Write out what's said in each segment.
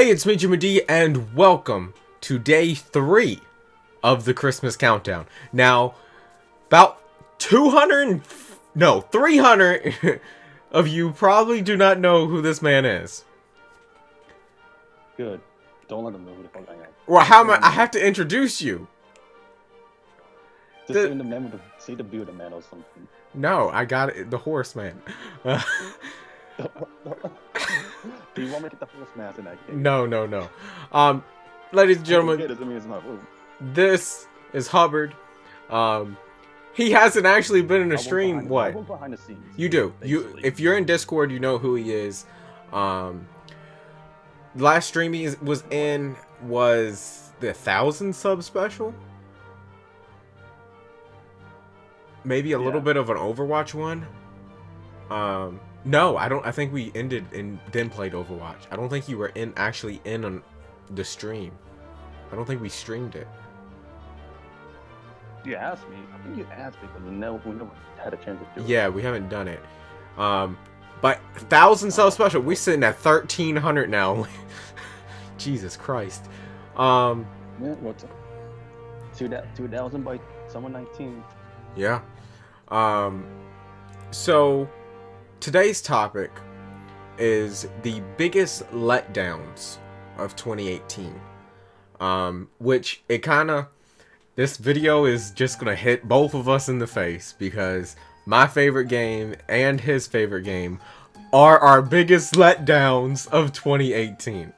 Hey, it's me, Jimmy D, and welcome to day 3 of the Christmas countdown. Now, about 300 of you probably do not know who this man is. Good. Don't let them know who the fuck I am. Well, how am I have to introduce you. Just say the bearded man or something. No, I got it, the horseman. Do you want me to get the horse mask in that game? No. Ladies and gentlemen, this is Hubbard. He hasn't actually been in a stream. What? I work behind the scenes. You do. Basically. If you're in Discord, you know who he is. The last stream he was in was the 1,000 sub special. Maybe a little bit of an Overwatch one. No, I think we ended and then played Overwatch. I don't think you were actually in on the stream. I don't think we streamed it. You asked me. I think you asked me, but we never had a chance to do it. Yeah, we haven't done it. But 1,000 sub special. We're sitting at 1,300 now. Jesus Christ. Yeah, what's up? 2,000 by summer 19. Yeah. So today's topic is the biggest letdowns of 2018. Which it kind of, this video is just gonna hit both of us in the face because my favorite game and his favorite game are our biggest letdowns of 2018.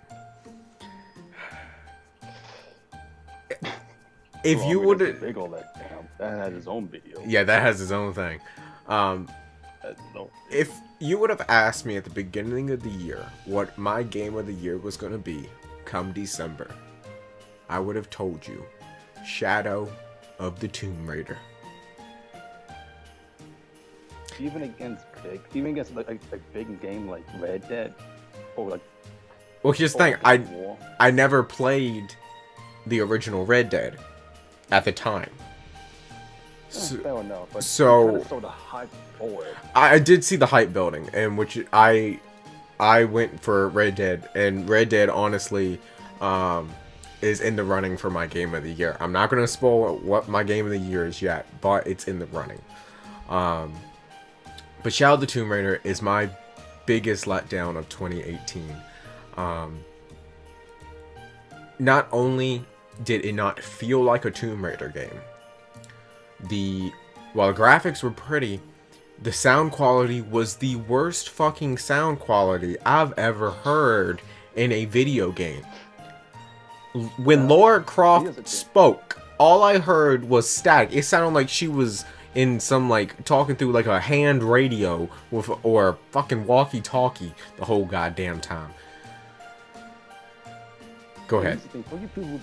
If you would have, big old letdown. That has its own video. Yeah, that has its own thing. If you would have asked me at the beginning of the year what my game of the year was going to be come December, I would have told you Shadow of the Tomb Raider. Even against like a big game like Red Dead, or like. Well, here's the thing. I never played the original Red Dead at the time. Fair enough, but so you saw the hype for it. I did see the hype building, in which I went for Red Dead, and Red Dead honestly is in the running for my game of the year. I'm not going to spoil what my game of the year is yet, but it's in the running. But Shadow of the Tomb Raider is my biggest letdown of 2018. Not only did it not feel like a Tomb Raider game, while the graphics were pretty, the sound quality was the worst fucking sound quality I've ever heard in a video game. When Lara Croft spoke, all I heard was static. It sounded like she was in some, like, talking through like a hand radio or a fucking walkie-talkie the whole goddamn time. Go ahead. For you people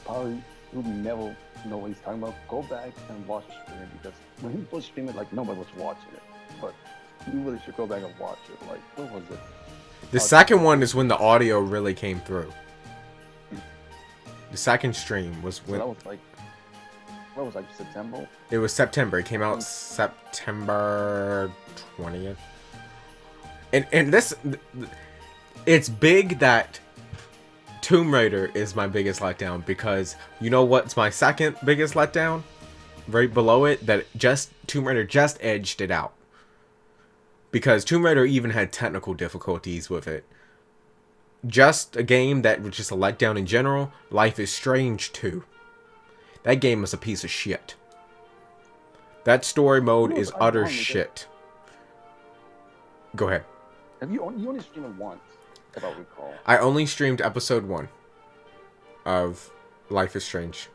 who never know what he's talking about, go back and watch the stream, because when he was streaming, like, nobody was watching it. But you really should go back and watch it. Like, what was it? The second one is when the audio really came through. The second stream was when... So that was like... What was, like, September? It was September. It came out September 20th. And this... It's big that Tomb Raider is my biggest letdown, because you know what's my second biggest letdown? Right below it, that Tomb Raider just edged it out. Because Tomb Raider even had technical difficulties with it. Just a game that was just a letdown in general, Life is Strange 2. That game is a piece of shit. That story mode is utter shit. Go ahead. You only streamed it once, if I recall. I only streamed episode 1 of Life is Strange.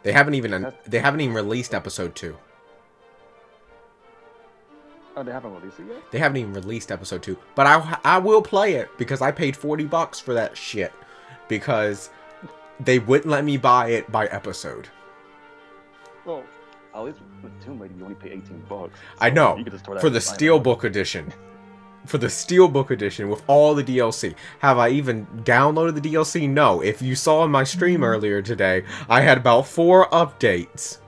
They haven't even released episode 2. Oh, they haven't released it yet? They haven't even released episode 2. But I will play it, because I paid $40 for that shit. Because they wouldn't let me buy it by episode. Well, at least with Tomb Raider, you only pay $18. So I know, for the Steelbook edition. For the Steelbook edition with all the DLC. Have I even downloaded the DLC? No. If you saw in my stream earlier today, I had about 4 updates.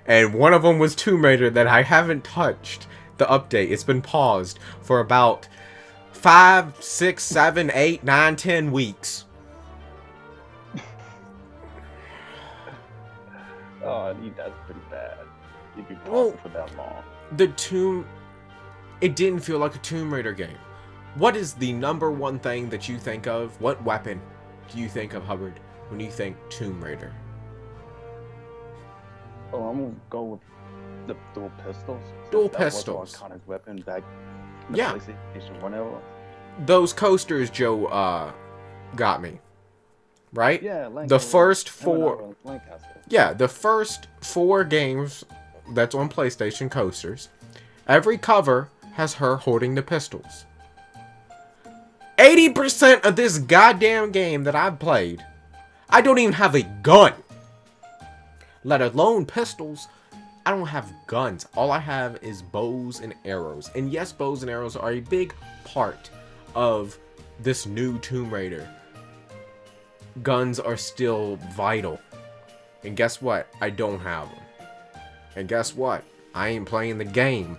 And one of them was Tomb Raider that I haven't touched the update. It's been paused for about 5, 6, 7, 8, 9, 10 weeks. Oh, that's pretty bad. You'd be Well, pausing for that long. It didn't feel like a Tomb Raider game. What is the number one thing that you think of? What weapon do you think of, Hubbard, when you think Tomb Raider? Oh, I'm gonna go with the dual pistols. Dual That pistols. was an iconic weapon back in the Yeah. PlayStation 1 era. Those coasters Joe got me. Right? Yeah, Lancaster. The first 4 Lancaster. Yeah, the first 4 games that's on PlayStation coasters, every cover has her holding the pistols. 80% of this goddamn game that I've played, I don't even have a gun. Let alone pistols. I don't have guns. All I have is bows and arrows. And yes, bows and arrows are a big part of this new Tomb Raider. Guns are still vital. And guess what? I don't have them. And guess what? I ain't playing the game.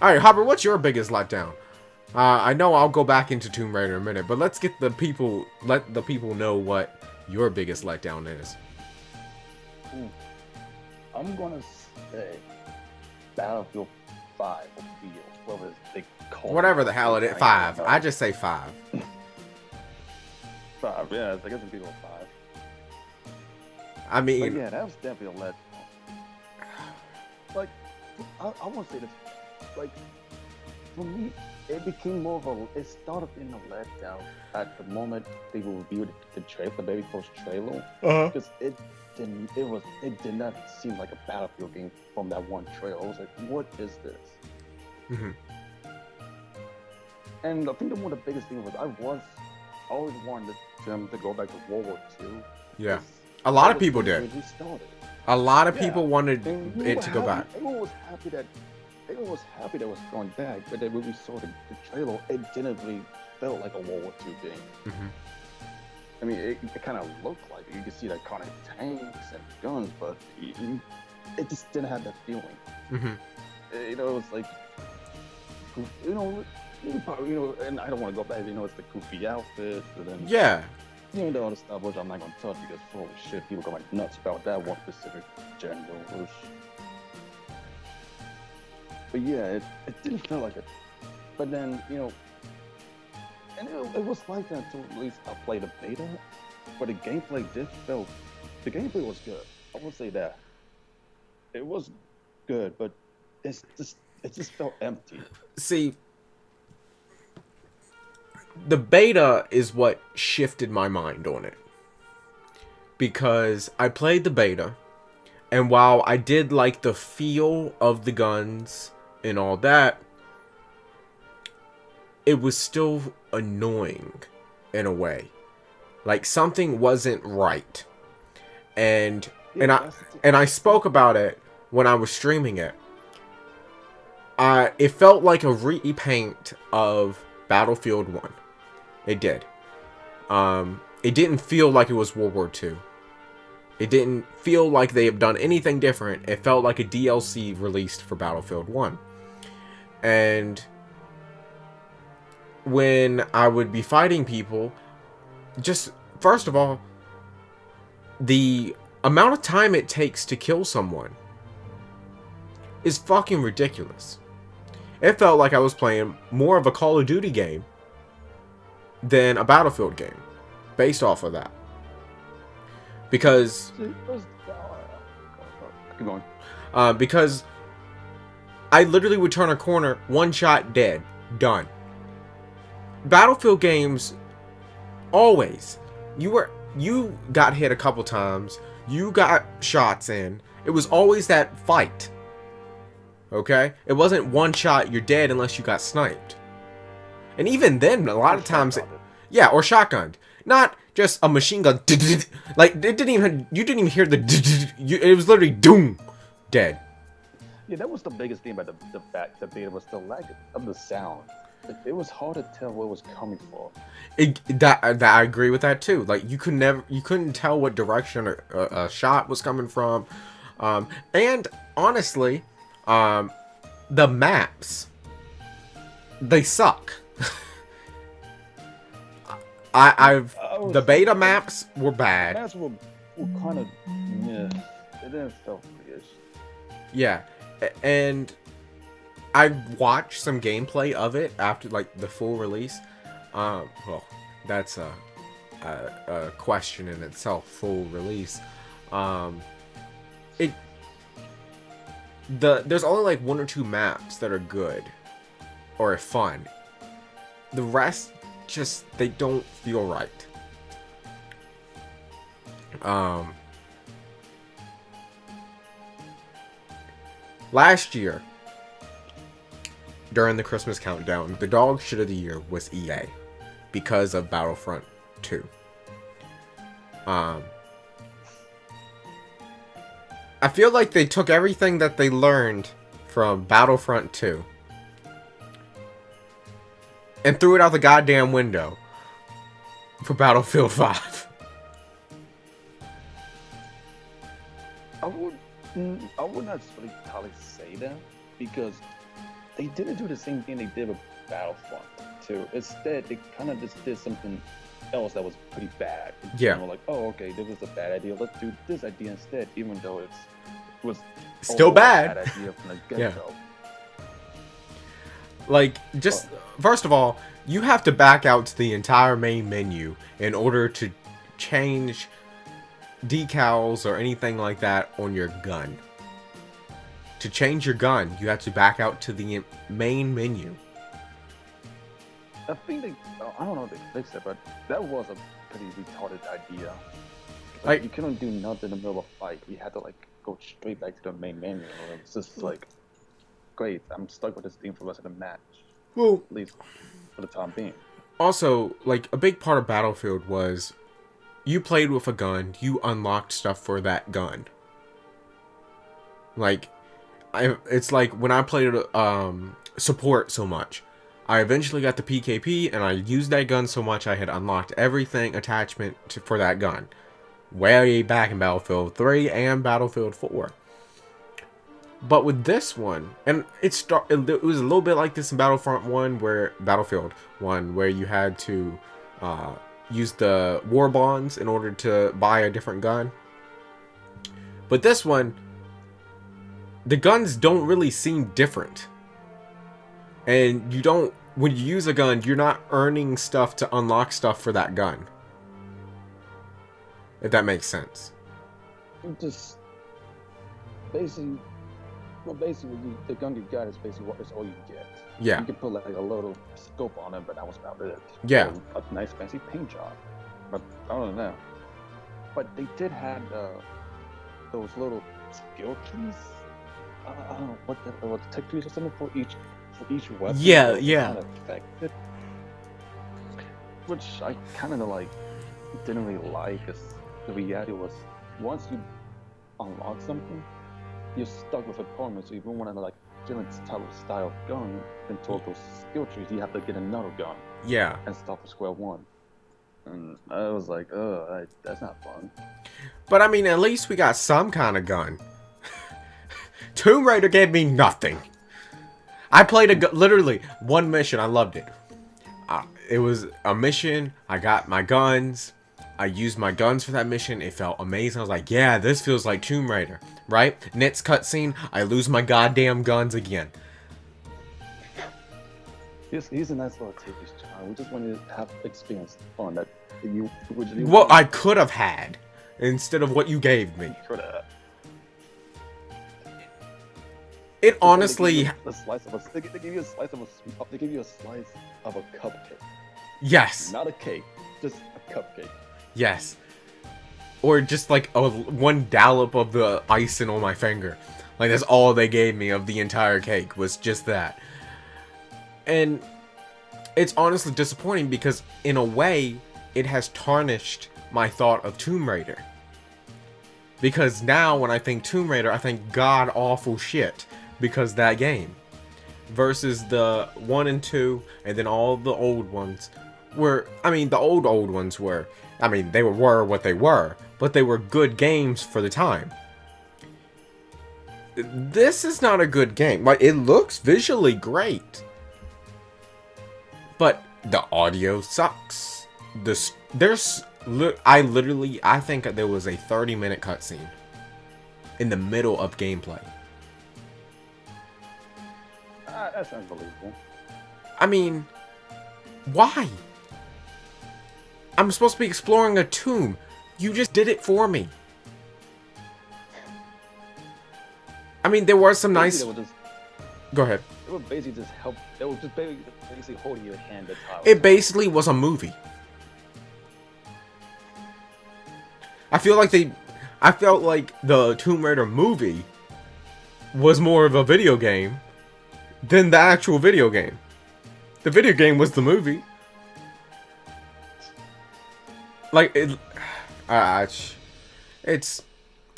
Alright, Hubbard, what's your biggest letdown? I know I'll go back into Tomb Raider in a minute, but let the people know what your biggest letdown is. I'm gonna say Battlefield 5 or whatever they call it. Whatever the hell it is. 5. I just say 5. 5, yeah, I guess it'd be 5. I mean... But yeah, that was definitely a letdown. Like, I want to say this. Like, for me, it became more of a... It started being a letdown at the moment they reviewed the trailer, the very first trailer. Because it did not seem like a Battlefield game from that one trailer. I was like, what is this? Mm-hmm. And I think one of the biggest things was I always wanted them to go back to World War II. Yeah. A lot of people did. Started. A lot of people wanted it to go back. Everyone was happy that it was going back, but then when we saw the trailer, it didn't really felt like a World War II game. Mm-hmm. I mean, it kind of looked like it. You could see that kind of tanks and guns, but it just didn't have that feeling. Mm-hmm. It was like, and I don't want to go back. It's the goofy outfit, and then Yeah. all the stuff which I'm not gonna touch because holy shit, people go like nuts about that one specific gender. But yeah, it didn't feel like it. But then and it was like that until at least I played a beta. But the gameplay the gameplay was good. I will say that. It was good, but it just felt empty. See, the beta is what shifted my mind on it. Because I played the beta, and while I did like the feel of the guns and all that, it was still annoying in a way. Like something wasn't right. And I spoke about it when I was streaming it. It felt like a repaint of Battlefield 1. It did. It didn't feel like it was World War II. It didn't feel like they have done anything different. It felt like a DLC released for Battlefield 1. And when I would be fighting people, just, first of all, the amount of time it takes to kill someone is fucking ridiculous. It felt like I was playing more of a Call of Duty game than a Battlefield game, based off of that. Because Keep going. Because I literally would turn a corner, one shot, dead, done. Battlefield games, always, you got hit a couple times, you got shots in, it was always that fight. Okay? It wasn't one shot, you're dead unless you got sniped. And even then, a lot of times, yeah, or shotgunned. Not just a machine gun, like, you didn't even hear the, it was literally doom, dead. Yeah, that was the biggest thing about the beta was the lack of the sound. It was hard to tell where it was coming from. That I agree with that too. Like you couldn't tell what direction a shot was coming from, and honestly, the maps they suck. I've the beta maps were bad. Maps were kind of yeah. It didn't feel good. Yeah, and I watched some gameplay of it after like the full release. Well, that's a question in itself. Full release. There's only like 1 or 2 maps that are good or fun. The rest just they don't feel right. Last year, during the Christmas countdown, the dog shit of the year was EA because of Battlefront 2. I feel like they took everything that they learned from Battlefront 2 and threw it out the goddamn window for Battlefield 5. I would not really totally say that because they didn't do the same thing they did with Battlefront 2. Instead, they kind of just did something else that was pretty bad. Yeah. You know, like, oh, okay, this was a bad idea. Let's do this idea instead, even though it was still bad. A bad idea from the get-go. Yeah. Like, just first of all, you have to back out to the entire main menu in order to change decals or anything like that on your gun. To change your gun, you have to back out to the main menu. I think I don't know if they fixed it, but that was a pretty retarded idea. Like, you couldn't do nothing in the middle of a fight. You had to like go straight back to the main menu. It's just like, great, I'm stuck with this thing for the rest of the match. Well, at least for the time being. Also, like, a big part of Battlefield was you played with a gun, you unlocked stuff for that gun. Like, it's like when I played support so much, I eventually got the PKP, and I used that gun so much I had unlocked everything attachment for that gun. Way back in Battlefield 3 and Battlefield 4. But with this one, and it was a little bit like this in Battlefield 1, where you had to use the war bonds in order to buy a different gun. But this one, the guns don't really seem different. And when you use a gun, you're not earning stuff to unlock stuff for that gun. If that makes sense. Just basically, the gun you got is basically what is all you get. Yeah. You can put like a little scope on it, but that was about it. Yeah. So, a nice fancy paint job. But other than that, but they did have those little skill trees. I don't know what the tech trees or something for each weapon. Yeah. Kind of affected, which I kind of like didn't really like. Cause the reality was, once you unlock something, you're stuck with a problem. So if you want to like different style of gun and towards those skill trees, you have to get another gun. Yeah. And start from square one. And I was like, oh, that's not fun. But I mean, at least we got some kind of gun. Tomb Raider gave me nothing. I played literally one mission. I loved it. It was a mission. I got my guns. I used my guns for that mission. It felt amazing. I was like, yeah, this feels like Tomb Raider, right? Next cutscene, I lose my goddamn guns again. He's a nice little TV child. We just wanted to have experience fun that you originally. What I could have had instead of what you gave me. It honestly. They give you a slice of a cupcake. Yes. Not a cake, just a cupcake. Yes. Or just like one dollop of the icing on my finger. Like that's all they gave me of the entire cake was just that. And it's honestly disappointing because in a way it has tarnished my thought of Tomb Raider. Because now when I think Tomb Raider, I think god awful shit because that game. Versus the 1 and 2 and then all the old ones were, I mean the old ones were, I mean they were what they were, but they were good games for the time. This is not a good game. Like, it looks visually great. But the audio sucks. I think there was a 30-minute cutscene in the middle of gameplay. That's unbelievable. I mean, why? I'm supposed to be exploring a tomb. You just did it for me. I mean, there were some nice... Go ahead. It would basically just help. It was just basically holding your hand. That's how It basically was a movie. I felt like the Tomb Raider movie was more of a video game than the actual video game. The video game was the movie. Like it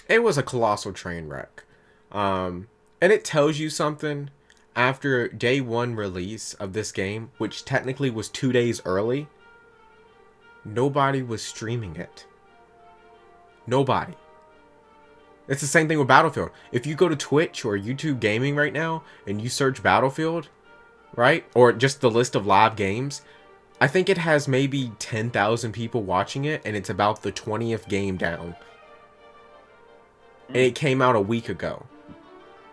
was a colossal train wreck. And it tells you something after day 1 release of this game, which technically was 2 days early. Nobody was streaming it. Nobody. It's the same thing with Battlefield. If you go to Twitch or YouTube Gaming right now and you search Battlefield, right? Or just the list of live games, I think it has maybe 10,000 people watching it, and it's about the 20th game down. And it came out a week ago.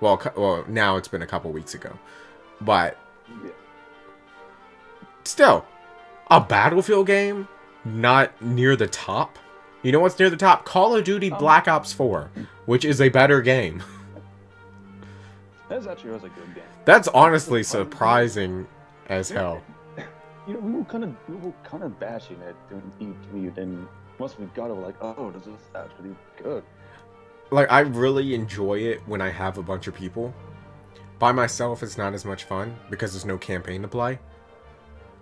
Well, now it's been a couple weeks ago. But still, a Battlefield game not near the top. You know what's near the top? Call of Duty Black Ops 4, which is a better game. That actually was a good game. That's honestly surprising as hell. You know, we were kind of bashing it during E3. Then once we got it, we're like, oh, this is actually good. Like, I really enjoy it when I have a bunch of people. By myself, it's not as much fun because there's no campaign to play.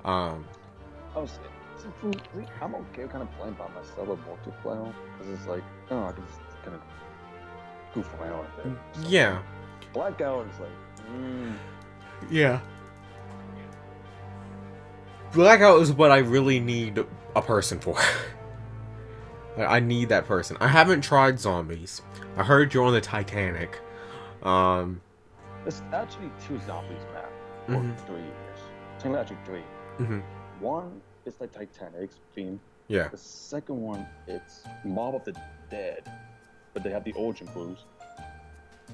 I'm okay kind of playing by myself with multiplayer because it's like, oh, I can just kind of goof around with it. So, yeah. Blackout is like, Yeah. Blackout is what I really need a person for. I need that person. I haven't tried zombies. I heard you're on the Titanic. There's actually 2 zombies map for 3 years. Actually 3. One is the Titanic's theme. Yeah. The second one, it's Mob of the Dead, but they have the origin blues.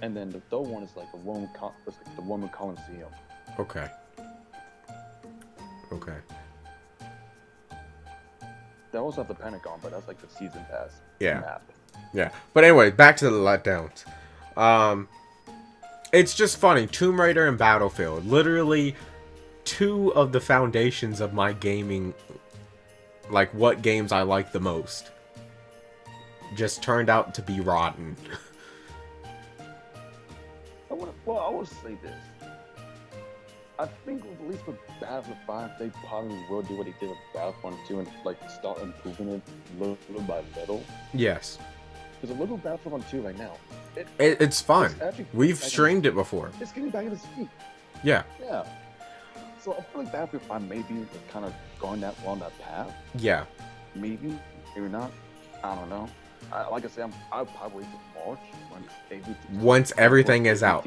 And then the third one is like the Roman Coliseum. Okay. Okay. They also have the Pentagon, but that's like the season pass map. Yeah. But anyway, back to the Letdowns. It's just funny. Tomb Raider and Battlefield. Literally 2 of the foundations of my gaming, like what games I like the most, just turned out to be rotten. I will say this. I think at least with Battlefield 5, they probably will do what they did with Battlefield 2 and like start improving it little by little. Yes. There's a little Battlefield 2 right now. It's fun. We've streamed it before. It's getting back in its feet. Yeah. Yeah. So I feel like Battlefield 5 maybe kind of going along that path. Yeah. Maybe not. I don't know. Like I said, I'll probably wait till March once everything is out.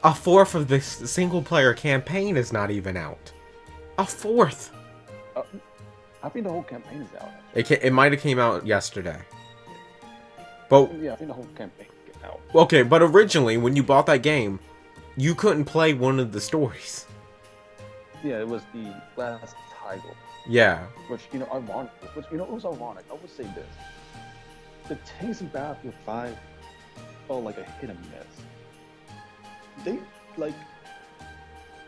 A fourth of this single-player campaign is not even out. A fourth. I think the whole campaign is out. It might have came out yesterday. But yeah, I think the whole campaign is out. Okay, but originally when you bought that game, you couldn't play one of the stories. Yeah, it was the last title. Yeah. Which it was ironic. I would say this: the taste of Battlefield 5 felt like a hit and miss.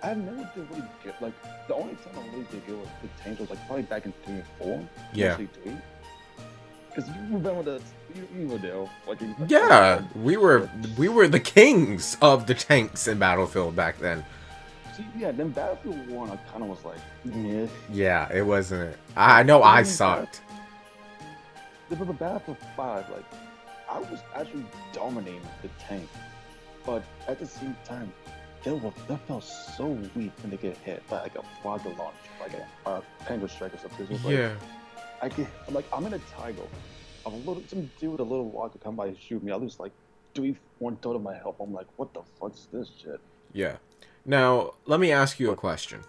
I never did really get, like, the only time I really did good with the tanks was like probably back in 3 and 4. Yeah. 3. Because you remember you were there. Yeah, we were the kings of the tanks in Battlefield back then. See, yeah, then Battlefield 1 I kind of was like, meh. Yeah, it wasn't. I know I sucked. But the Battlefield 5, like, I was actually dominating the tank. But at the same time, that felt so weak when they get hit by like a rocket launch, like a Panzer strike or something. It was like, I'm in a Tiger. Some dude with a little rocket come by and shoot me. I lose like 1/3 of my health. I'm like, what the fuck is this shit? Yeah. Now, let me ask you a question.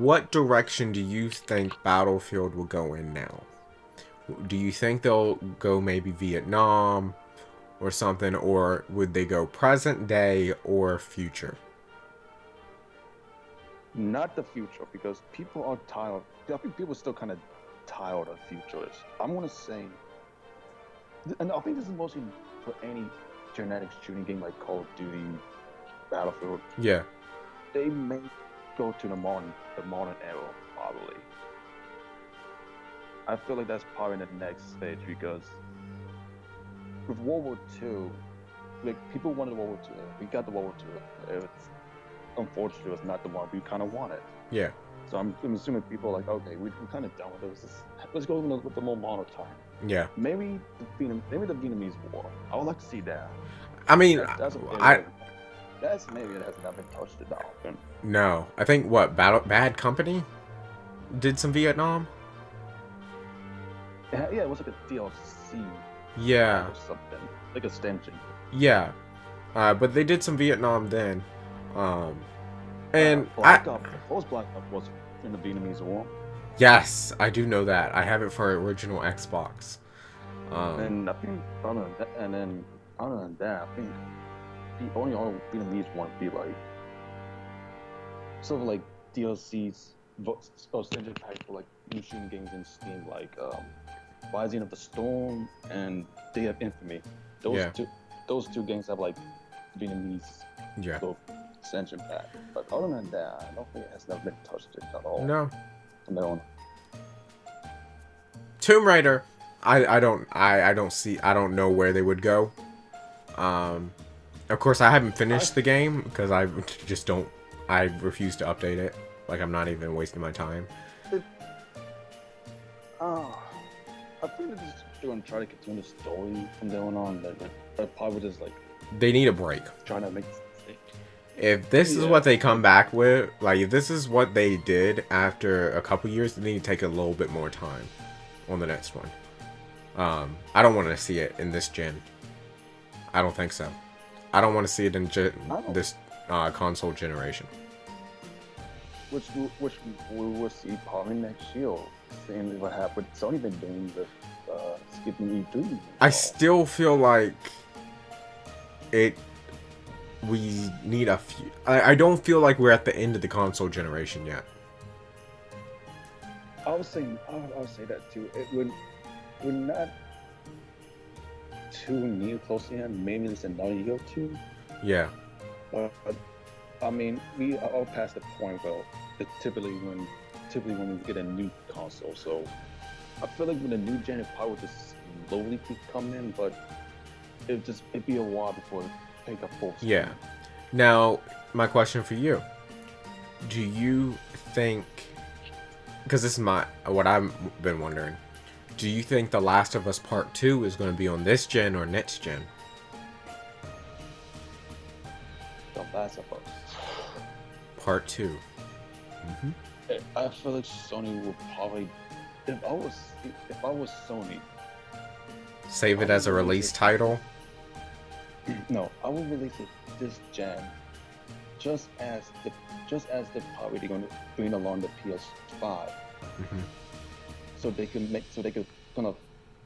what direction do you think Battlefield will go in now? Do you think they'll go maybe Vietnam or something, or would they go present day or future? Not the future, because people are tired. I think people are still kind of tired of futures. I'm gonna say, and I think this is mostly for any genetic shooting game like Call of Duty, Battlefield. Yeah. They may go to the modern era, probably. I feel like that's probably the next stage, because with World War II, like, people wanted World War II. We got the World War II. It's unfortunately, it was not the one we kind of wanted. Yeah. So I'm assuming people are like, okay, we're kind of done with this. Let's go with the more modern time. Yeah. Maybe the Vietnamese War. I would like to see that. I mean, That's maybe it has not been touched at all. No, I think what Bad Company did some Vietnam. Yeah, it was like a DLC. Yeah. Or something like extension. Yeah. But they did some Vietnam then. And Black Ops, the first Black Ops was in the Vietnamese War. Yes, I do know that. I have it for original Xbox. And I think other than that, I think the only other Vietnamese one would be like sort of like DLCs, extension packs for like new shooting games in Steam, like Rising of the Storm and Day of Infamy. Those two games have like Vietnamese extension pack. But other than that, I don't think it has never been touched at all. No. No. Tomb Raider, I don't know where they would go. Of course, I haven't finished the game because I refuse to update it. Like, I'm not even wasting my time. I think they're just going to try to continue the story from there on. But probably just like they need a break. Trying to make. If this is what they come back with, like if this is what they did after a couple years, they need to take a little bit more time on the next one. I don't want to see it in this gen. I don't think so. I don't want to see it in this console generation. Which we will see probably next year. Seeing what happened. Sony been doing with skipping E3. I still feel like we need a few. I don't feel like we're at the end of the console generation yet. I would say that too. We're not too near close to end. Maybe it's another year or two. Yeah. But I mean, we are all past the point where typically when we get a new console. So I feel like with a new gen, it probably would just slowly keep coming, but it'd be a while before it take a full speed. Yeah. Now, my question for you: do you think? Because this is what I've been wondering. Do you think The Last of Us Part 2 is going to be on this gen or next gen? The Last of Us Part 2. Mm-hmm. I feel like Sony will probably, if I was Sony, save it as a release title. No, I would release it this gen, just as they're probably going to bring along the PS5, Mm-hmm. so they could kind of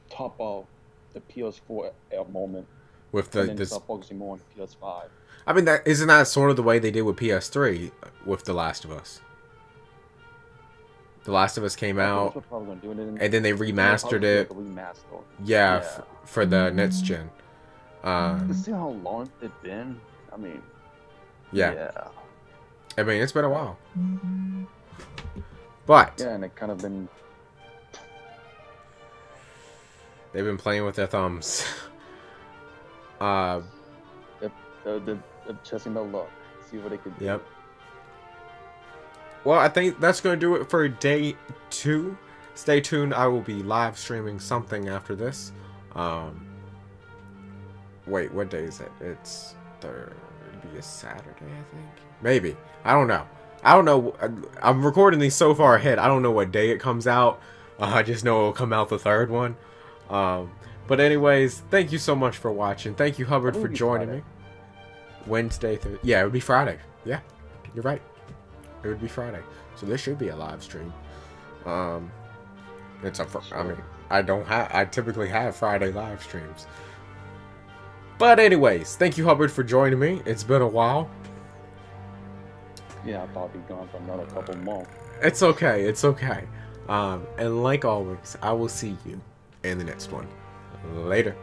top off the PS4 at a moment, With and then start focusing more on the PS5. I mean, isn't that sort of the way they did with PS3 with The Last of Us? The Last of Us came out, and then they remastered it. Yeah, for the next gen. See how long it's been? I mean, yeah. I mean, it's been a while. But yeah, and it kind of been. They've been playing with their thumbs. They're testing their luck. See what they can do. Yep. Well, I think that's going to do it for day 2. Stay tuned. I will be live streaming something after this. Wait, what day is it? It's third. It'd be a Saturday, I think. Maybe. I don't know. I'm recording these so far ahead. I don't know what day it comes out. I just know it'll come out the third one. But anyways, thank you so much for watching. Thank you, Hubbard, for joining me. Wednesday, yeah, it would be Friday. Yeah, you're right. it would be Friday. So there should be a live stream. It's a I mean, I typically have Friday live streams. But anyways, thank you, Hubbard, for joining me. It's been a while. Yeah, I thought I'd be gone for another couple months. It's okay. It's okay. And like always, I will see you in the next one. Later.